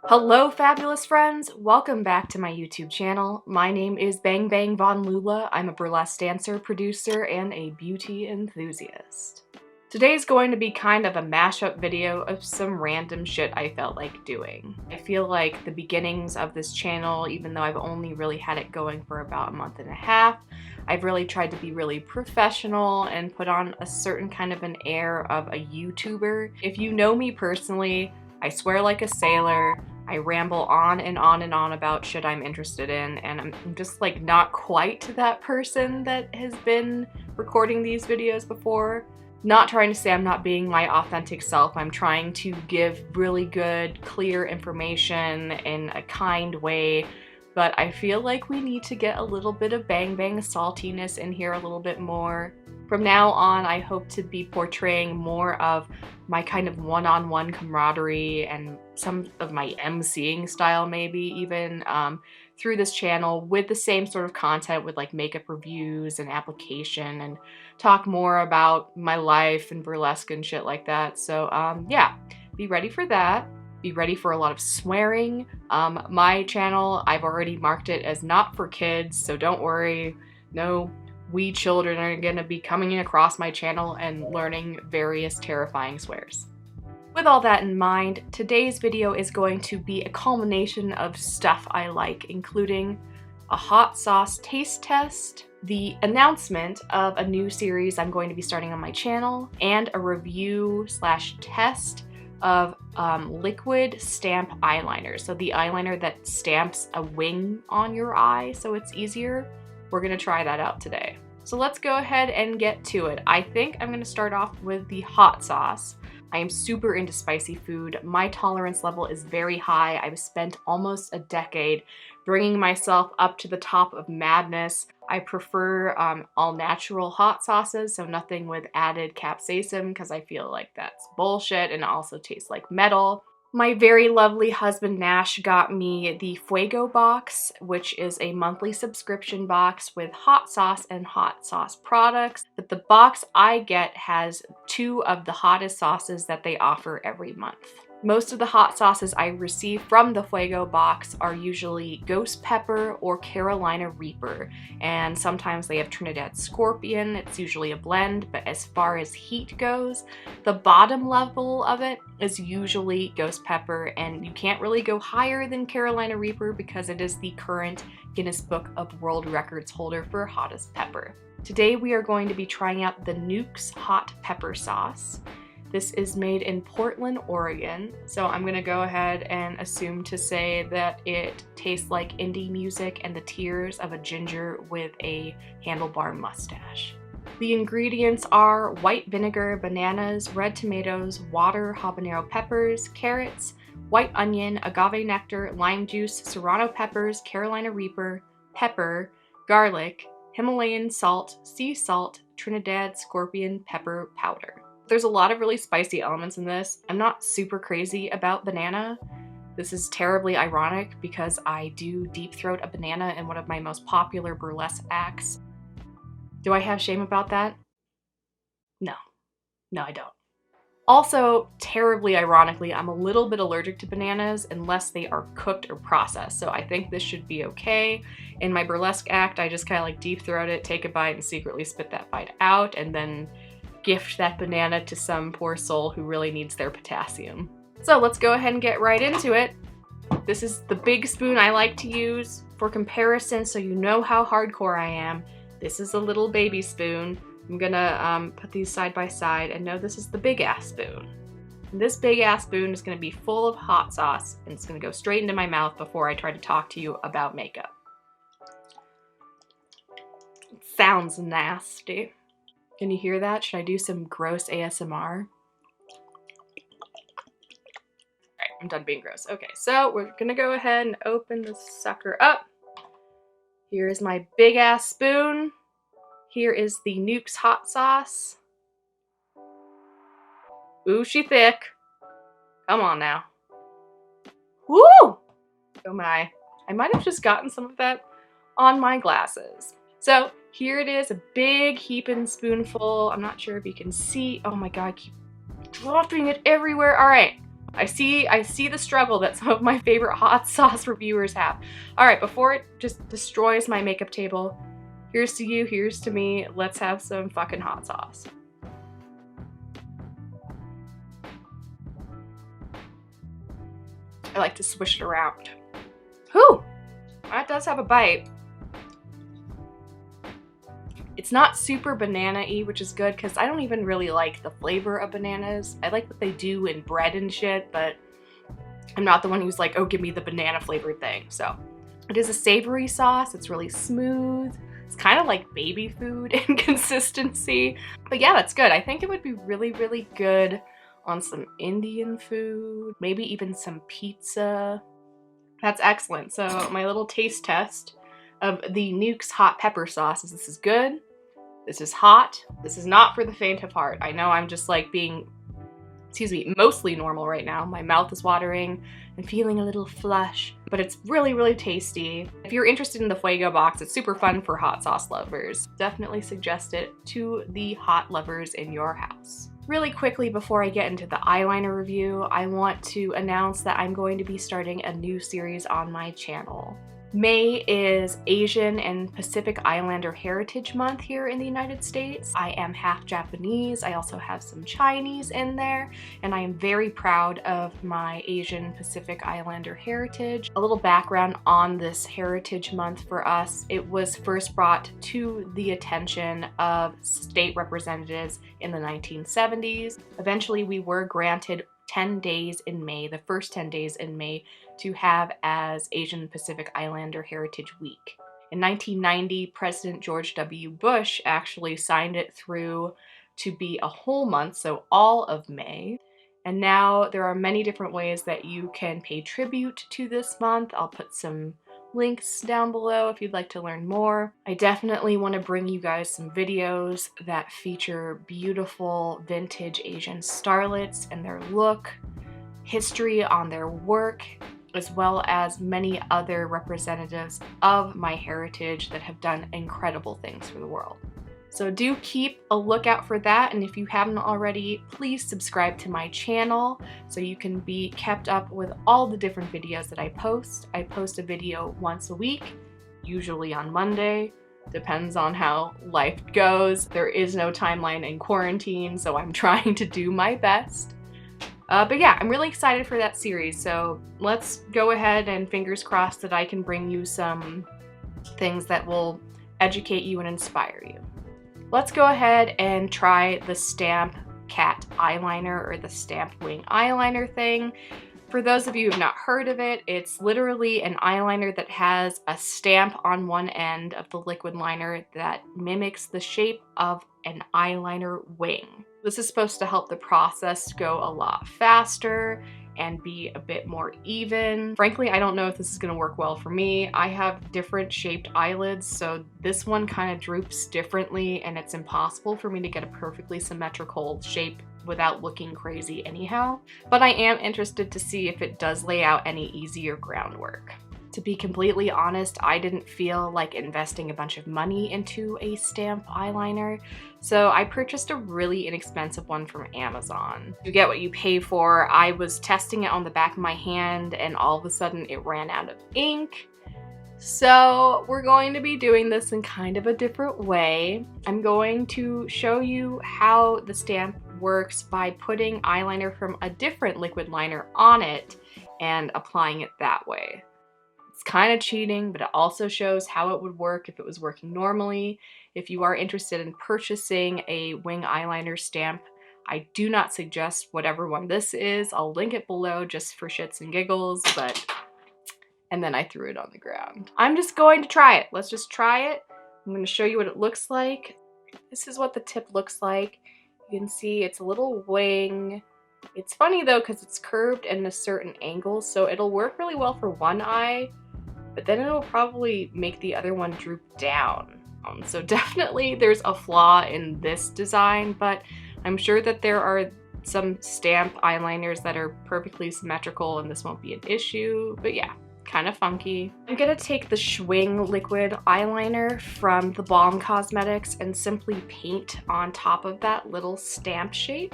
Hello fabulous friends! Welcome back to my YouTube channel. My name is Bang Bang Von Loola. I'm a burlesque dancer, producer, and a beauty enthusiast. Today's going to be kind of a mashup video of some random shit I felt like doing. I feel like the beginnings of this channel, even though I've only really had it going for about a month and a half, I've really tried to be really professional and put on a certain kind of an air of a YouTuber. If you know me personally, I swear like a sailor, I ramble on and on and on about shit I'm interested in, and I'm just like not quite that person that has been recording these videos before. Not trying to say I'm not being my authentic self. I'm trying to give really good, clear information in a kind way, but I feel like we need to get a little bit of bang bang saltiness in here a little bit more. From now on, I hope to be portraying more of my kind of one-on-one camaraderie and some of my emceeing style maybe even through this channel with the same sort of content with like makeup reviews and application and talk more about my life and burlesque and shit like that. So yeah, be ready for that. Be ready for a lot of swearing. My channel, I've already marked it as not for kids, so don't worry. No, we children are gonna be coming across my channel and learning various terrifying swears. With all that in mind, today's video is going to be a culmination of stuff I like, including a hot sauce taste test, the announcement of a new series I'm going to be starting on my channel, and a review/test of liquid stamp eyeliner. So the eyeliner that stamps a wing on your eye so it's easier. We're gonna try that out today. So let's go ahead and get to it. I think I'm gonna start off with the hot sauce. I am super into spicy food. My tolerance level is very high. I've spent almost a decade bringing myself up to the top of madness. I prefer all natural hot sauces, so nothing with added capsaicin because I feel like that's bullshit and also tastes like metal. My very lovely husband Nash got me the Feugo Box, which is a monthly subscription box with hot sauce and hot sauce products. But the box I get has 2 of the hottest sauces that they offer every month. Most of the hot sauces I receive from the Feugo Box are usually Ghost Pepper or Carolina Reaper, and sometimes they have Trinidad Scorpion. It's usually a blend, but as far as heat goes, the bottom level of it is usually Ghost Pepper, and you can't really go higher than Carolina Reaper because it is the current Guinness Book of World Records holder for hottest pepper. Today we are going to be trying out the NEWKS hot pepper sauce. This is made in Portland, Oregon, so I'm gonna go ahead and assume to say that it tastes like indie music and the tears of a ginger with a handlebar mustache. The ingredients are white vinegar, bananas, red tomatoes, water, habanero peppers, carrots, white onion, agave nectar, lime juice, serrano peppers, Carolina Reaper, pepper, garlic, Himalayan salt, sea salt, Trinidad Scorpion pepper powder. There's a lot of really spicy elements in this. I'm not super crazy about banana. This is terribly ironic because I do deep throat a banana in one of my most popular burlesque acts. Do I have shame about that? No. No, I don't. Also, terribly ironically, I'm a little bit allergic to bananas unless they are cooked or processed, so I think this should be okay. In my burlesque act, I just kind of like deep throat it, take a bite, and secretly spit that bite out, and then gift that banana to some poor soul who really needs their potassium. So let's go ahead and get right into it. This is the big spoon I like to use for comparison so you know how hardcore I am. This is a little baby spoon. I'm gonna put these side by side and know this is the big ass spoon. And this big ass spoon is gonna be full of hot sauce and it's gonna go straight into my mouth before I try to talk to you about makeup. It sounds nasty. Can you hear that? Should I do some gross ASMR? Alright, I'm done being gross. Okay, so we're gonna go ahead and open this sucker up. Here is my big ass spoon. Here is the NEWKS hot sauce. Ooh, she thick. Come on now. Woo! Oh my. I might have just gotten some of that on my glasses. So here it is, a big heaping spoonful. I'm not sure if you can see. Oh my god, I keep dropping it everywhere. All right, I see the struggle that some of my favorite hot sauce reviewers have. All right, before it just destroys my makeup table, here's to you, here's to me. Let's have some fucking hot sauce. I like to swish it around. Whew, that does have a bite. It's not super banana-y, which is good because I don't even really like the flavor of bananas. I like what they do in bread and shit, but I'm not the one who's like, oh, give me the banana flavored thing. So it is a savory sauce. It's really smooth. It's kind of like baby food in consistency. But yeah, that's good. I think it would be really, really good on some Indian food, maybe even some pizza. That's excellent. So my little taste test of the NEWKS hot pepper sauce is this is good. This is hot. This is not for the faint of heart. I know I'm just like being, excuse me, mostly normal right now. My mouth is watering and feeling a little flush, but it's really, really tasty. If you're interested in the Feugo Box, it's super fun for hot sauce lovers. Definitely suggest it to the hot lovers in your house. Really quickly before I get into the eyeliner review, I want to announce that I'm going to be starting a new series on my channel. May is Asian and Pacific Islander Heritage Month here in the United States. I am half Japanese. I also have some Chinese in there, and I am very proud of my Asian Pacific Islander heritage. A little background on this Heritage Month for us. It was first brought to the attention of state representatives in the 1970s. Eventually, we were granted 10 days in May, the first 10 days in May, to have as Asian Pacific Islander Heritage Week. In 1990, President George W. Bush actually signed it through to be a whole month, so all of May. And now there are many different ways that you can pay tribute to this month. I'll put some links down below if you'd like to learn more. I definitely want to bring you guys some videos that feature beautiful vintage Asian starlets and their look, history on their work, as well as many other representatives of my heritage that have done incredible things for the world. So do keep a lookout for that, and if you haven't already, please subscribe to my channel so you can be kept up with all the different videos that I post. I post a video once a week, usually on Monday. Depends on how life goes. There is no timeline in quarantine, so I'm trying to do my best. But yeah, I'm really excited for that series, so let's go ahead and fingers crossed that I can bring you some things that will educate you and inspire you. Let's go ahead and try the Stamp Cat Eyeliner, or the Stamp Wing Eyeliner thing. For those of you who have not heard of it, it's literally an eyeliner that has a stamp on one end of the liquid liner that mimics the shape of an eyeliner wing. This is supposed to help the process go a lot faster and be a bit more even. Frankly, I don't know if this is gonna work well for me. I have different shaped eyelids, so this one kind of droops differently, and it's impossible for me to get a perfectly symmetrical shape without looking crazy anyhow. But I am interested to see if it does lay out any easier groundwork. To be completely honest, I didn't feel like investing a bunch of money into a stamp eyeliner, so I purchased a really inexpensive one from Amazon. You get what you pay for. I was testing it on the back of my hand, and all of a sudden it ran out of ink. So we're going to be doing this in kind of a different way. I'm going to show you how the stamp works by putting eyeliner from a different liquid liner on it and applying it that way. It's kind of cheating, but it also shows how it would work if it was working normally. If you are interested in purchasing a wing eyeliner stamp, I do not suggest whatever one this is. I'll link it below just for shits and giggles, but... And then I threw it on the ground. I'm just going to try it. Let's just try it. I'm going to show you what it looks like. This is what the tip looks like. You can see it's a little wing. It's funny though because it's curved in a certain angle, so it'll work really well for one eye, but then it'll probably make the other one droop down. So definitely there's a flaw in this design, but I'm sure that there are some stamp eyeliners that are perfectly symmetrical and this won't be an issue, but yeah, kind of funky. I'm gonna take the Schwing liquid eyeliner from the Balm Cosmetics and simply paint on top of that little stamp shape.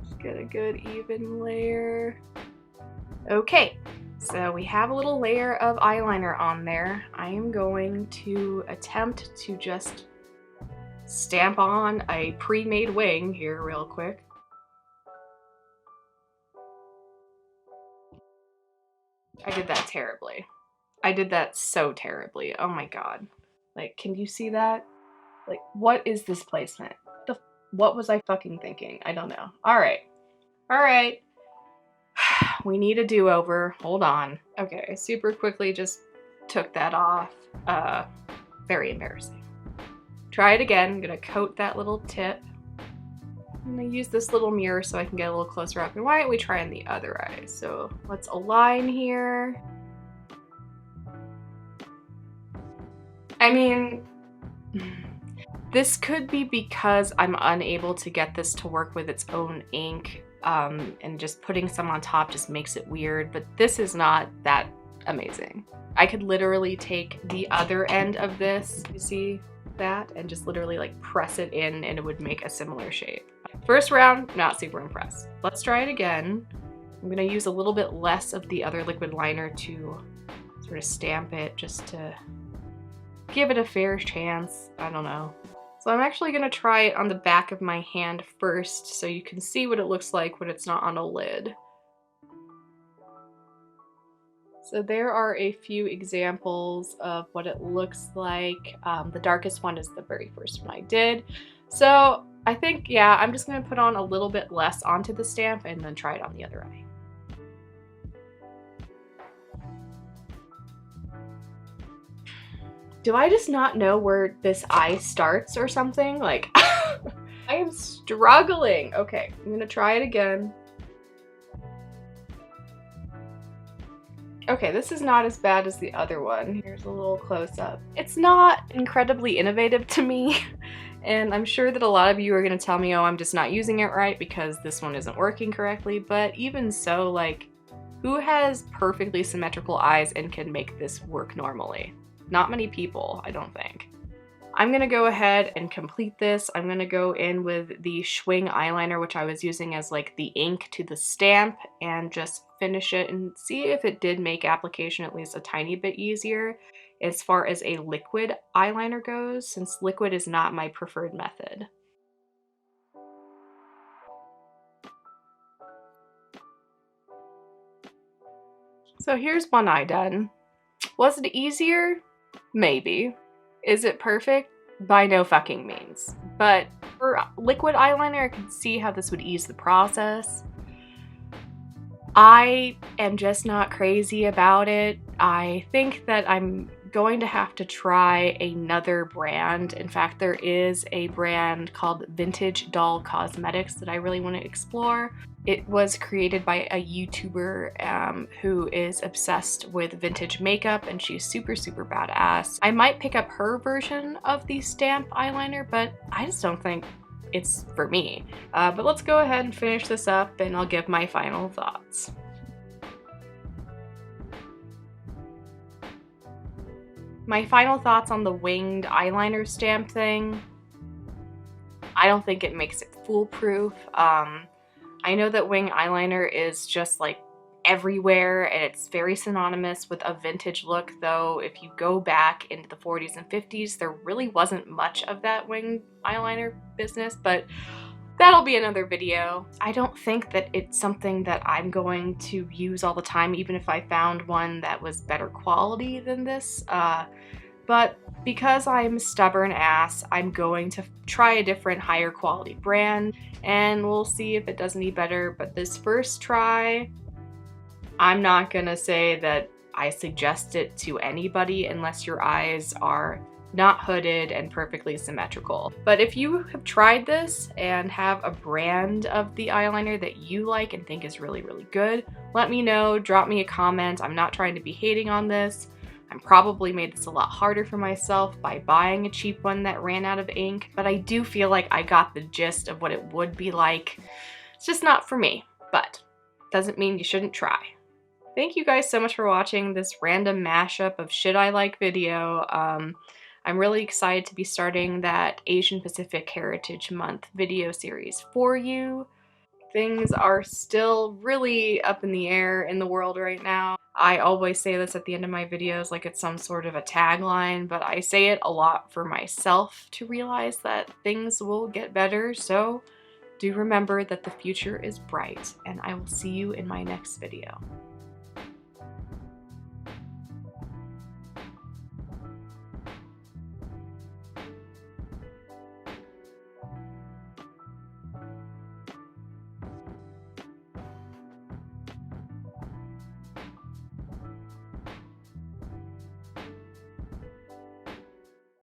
Just get a good even layer. Okay, so we have a little layer of eyeliner on there. I am going to attempt to just stamp on a pre-made wing here real quick. I did that terribly. I did that so terribly. Oh my god. Like, can you see that? Like, what is this placement? What was I fucking thinking? I don't know. Alright. Alright. We need a do-over. Hold on. Okay, I super quickly just took that off. Very embarrassing. Try it again. I'm gonna coat that little tip. I'm gonna use this little mirror so I can get a little closer up. And why don't we try on the other eye? So let's align here. I mean, this could be because I'm unable to get this to work with its own ink, and just putting some on top just makes it weird, but this is not that amazing. I could literally take the other end of this, you see that, and just literally like press it in and it would make a similar shape. First round, not super impressed. Let's try it again. I'm gonna use a little bit less of the other liquid liner to sort of stamp it just to give it a fair chance. I don't know. So I'm actually gonna try it on the back of my hand first so you can see what it looks like when it's not on a lid. So there are a few examples of what it looks like. The darkest one is the very first one I did. So I think, yeah, I'm just gonna put on a little bit less onto the stamp and then try it on the other eye. Do I just not know where this eye starts or something? Like, I am struggling. Okay, I'm gonna try it again. Okay, this is not as bad as the other one. Here's a little close-up. It's not incredibly innovative to me, and I'm sure that a lot of you are gonna tell me, oh, I'm just not using it right because this one isn't working correctly, but even so, like, who has perfectly symmetrical eyes and can make this work normally? Not many people, I don't think. I'm gonna go ahead and complete this. I'm gonna go in with the Schwing eyeliner, which I was using as like the ink to the stamp, and just finish it and see if it did make application at least a tiny bit easier as far as a liquid eyeliner goes, since liquid is not my preferred method. So here's one eye done. Was it easier? Maybe. Is it perfect? By no fucking means. But for liquid eyeliner, I could see how this would ease the process. I am just not crazy about it. I think that I'm going to have to try another brand. In fact, there is a brand called Vintage Doll Cosmetics that I really want to explore. It was created by a YouTuber who is obsessed with vintage makeup, and she's super, super badass. I might pick up her version of the stamp eyeliner, but I just don't think it's for me. But let's go ahead and finish this up and I'll give my final thoughts. My final thoughts on the winged eyeliner stamp thing. I don't think it makes it foolproof. I know that wing eyeliner is just like everywhere and it's very synonymous with a vintage look, though if you go back into the 40s and 50s, there really wasn't much of that wing eyeliner business, but that'll be another video. I don't think that it's something that I'm going to use all the time, even if I found one that was better quality than this. But because I'm a stubborn ass, I'm going to try a different higher quality brand and we'll see if it does any better. But this first try, I'm not gonna say that I suggest it to anybody unless your eyes are not hooded and perfectly symmetrical. But if you have tried this and have a brand of the eyeliner that you like and think is really, really good, let me know, drop me a comment. I'm not trying to be hating on this. I probably made this a lot harder for myself by buying a cheap one that ran out of ink, but I do feel like I got the gist of what it would be like. It's just not for me, but doesn't mean you shouldn't try. Thank you guys so much for watching this random mashup of shit I like video. I'm really excited to be starting that Asian Pacific Heritage Month video series for you. Things are still really up in the air in the world right now. I always say this at the end of my videos like it's some sort of a tagline, but I say it a lot for myself to realize that things will get better. So do remember that the future is bright, and I will see you in my next video.